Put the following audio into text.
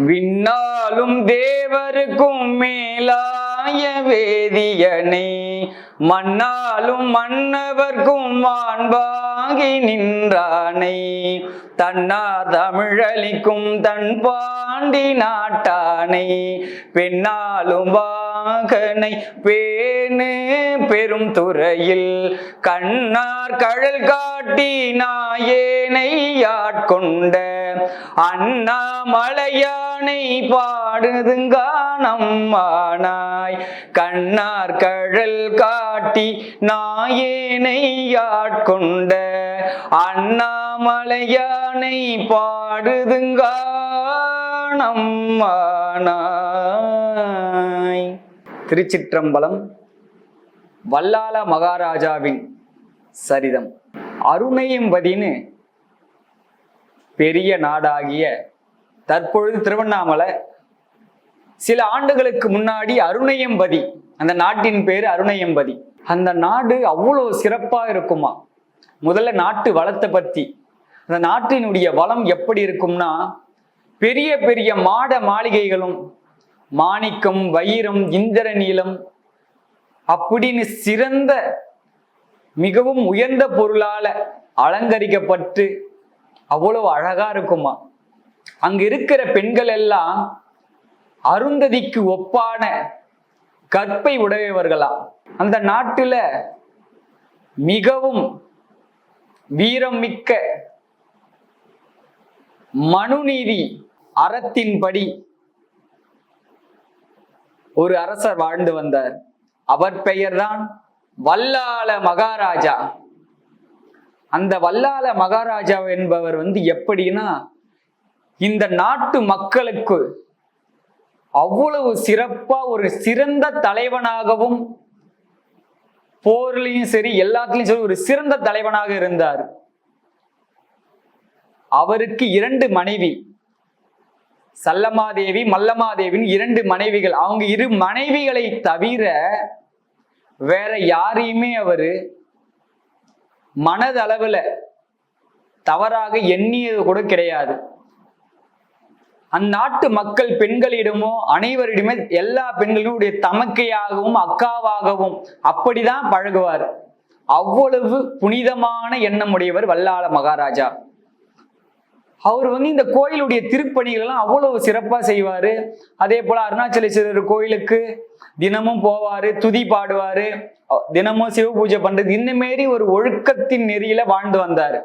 விண்ணாலும் தேவருக்கும் மேலாய வேதியனை, மண்ணாலும் மன்னவர்க்கும் மாண்பாகி நின்றானை, தன்னார் தமிழளிக்கும் தன் பாண்டி நாட்டானை, பெண்ணாலும் வாகனை பேணு பெரும் துறையில், கண்ணார் கழல் காட்டி நாயேனை ஆட்கொண்ட, அண்ணாமலையானை பாடுதுங்கானம்மானாய், கண்ணார் கழல் காட்டி நாயேனை ஆட்கொண்ட, அண்ணாமலையானை பாடுதுங்கானம்மானாய். திருச்சிற்றம்பலம். வல்லாள மகாராஜாவின் சரிதம். அருணையம்பதின்னு பெரிய நாடாகிய தற்பொழுது திருவண்ணாமலை, சில ஆண்டுகளுக்கு முன்னாடி அருணையம்பதி, அந்த நாட்டின் பேரு அருணையம்பதி. அந்த நாடு அவ்வளோ சிறப்பா இருக்குமா. முதல்ல நாட்டு வளத்தை பத்தி, அந்த நாட்டினுடைய வளம் எப்படி இருக்கும்னா, பெரிய பெரிய மாட மாளிகைகளும் மாணிக்கம் வைரம் இந்திர நீலம் அப்படின்னு சிறந்த மிகவும் உயர்ந்த பொருளால அலங்கரிக்கப்பட்டு அவ்வளவு அழகா இருக்குமா. அங்க இருக்கிற பெண்கள் எல்லாம் அருந்ததிக்கு ஒப்பான கற்பை உடையவர்களா. அந்த நாட்டுல மிகவும் வீரம் மிக்க மனுநீதி அறத்தின்படி ஒரு அரசர் வாழ்ந்து வந்தார். அவர் பெயர்தான் வல்லாள மகாராஜா. அந்த வல்லாள மகாராஜா என்பவர் எப்படின்னா, இந்த நாட்டு மக்களுக்கு அவ்வளவு சிறப்பா ஒரு சிறந்த தலைவனாகவும், போர்லையும் சரி எல்லாத்துலயும் சரி ஒரு சிறந்த தலைவனாக இருந்தார். அவருக்கு 2 மனைவி, சல்லமாதேவி மல்லமாதேவின் 2 மனைவிகள். அவங்க 2 மனைவிகளை தவிர வேற யாரையுமே அவரு மனதளவுல தவறாக எண்ணியது கூட கிடையாது. அந்நாட்டு மக்கள் பெண்களிடமோ அனைவரிடமே எல்லா பெண்களுடைய தமக்கையாகவும் அக்காவாகவும் அப்படிதான் பழகுவார். அவ்வளவு புனிதமான எண்ணம் உடையவர் வல்லாள மகாராஜா. அவர் இந்த கோயிலுடைய திருப்பணிகள் எல்லாம் அவ்வளவு சிறப்பா செய்வாரு. அதே போல அருணாச்சலேஸ்வரர் கோயிலுக்கு தினமும் போவாரு, துதி பாடுவாரு, தினமும் சிவ பூஜை பண்றது, இந்த மாரி ஒரு ஒழுக்கத்தின் நெறியில வாழ்ந்து வந்தாரு.